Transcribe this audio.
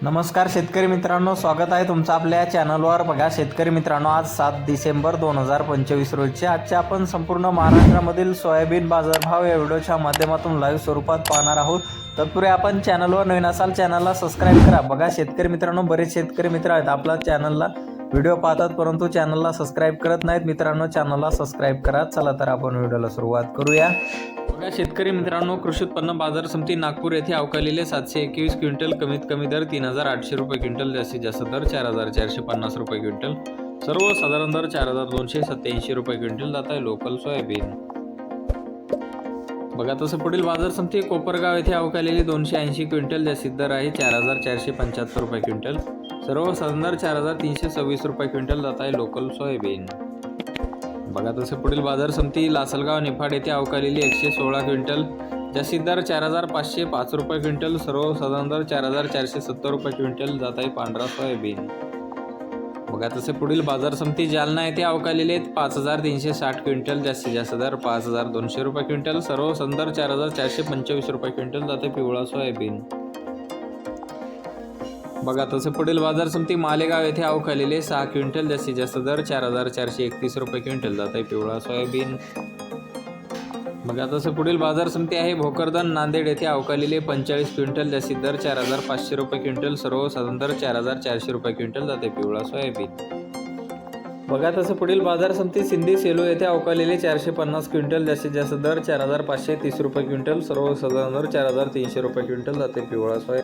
नमस्कार शेतकरी मित्रांनो, स्वागत आहे तुमचं आपल्या चॅनलवर। बघा शेतकरी मित्रांनो, आज 7 डिसेंबर 2025 रोजचे आजचे आपण संपूर्ण महाराष्ट्रामधील सोयाबीन बाजारभाव या व्हिडिओच्या माध्यमातून लाईव्ह स्वरूपात पाहणार आहोत। तत्पूर्वी आपण चॅनलवर नवीन असाल चॅनलला सबस्क्राइब करा। बघा शेतकरी मित्रांनो, बरेच शेतकरी मित्र आहेत आपल्या चॅनलला व्हिडिओ पाहतात परंतु चॅनलला सबस्क्राइब करत नाहीत। मित्रांनो, चॅनलला सबस्क्राइब करा। चला तर आपण व्हिडिओला सुरुवात करूया। बघा शेतकरी मित्रांनो, कृषी उत्पन्न बाजार समिती नागपूर येथे अवकालेले 721 क्विंटल, कमीत कमी दर 3800 रुपये क्विंटल, जास्तीत जास्त दर 4450 रुपये क्विंटल, सर्वसाधारण दर 4287 रुपये क्विंटल जात आहे लोकल सोयाबीन। बघा तसं पुढील बाजार समिती कोपरगाव येथे अवकालेली 280 क्विंटल, जास्तीत दर आहे 4475 रुपये क्विंटल, सर्वसाधारण दर 4326 रुपये क्विंटल जात आहे लोकल सोयाबीन। बघा तसे पुढील बाजार समिती लासलगाव निफाड येथे अवकालेली 116 क्विंटल, जास्तीत दर 4505 रुपये क्विंटल, सर्वसाधारण दर 4470 रुपये क्विंटल जात आहे पांढरा सोयाबीन। बघा तसे पुढील बाजार समिती जालना येथे अवकालेले 5360 क्विंटल, जास्तीत जास्त दर 5200 रुपये क्विंटल, सर्वसाधारण दर 4425 रुपये क्विंटल जाते पिवळा सोयाबीन। बघा तसे पुढील बाजार समिती मालेगाव येथे अवकालेले 6 क्विंटल, जास्तीत जास्त दर 4431 रुपये क्विंटल जात आहे पिवळा सोयाबीन। बघा तसे पुढील बाजार समिती आहे भोकरदन नांदेड येथे अवकालेले 45 क्विंटल, जास्तीत दर 4500 रुपये क्विंटल, सर्वसाधारण दर 4400 रुपये क्विंटल जाते पिवळा सोयाबीन। बघा तसे पुढील बाजार समिती सिंधी सेलू येथे अवकालेले 450 क्विंटल, जास्तीत जास्त दर 4530 रुपये क्विंटल, सर्वसाधारण दर 4300 रुपये क्विंटल जाते पिवळा सोयाबीन।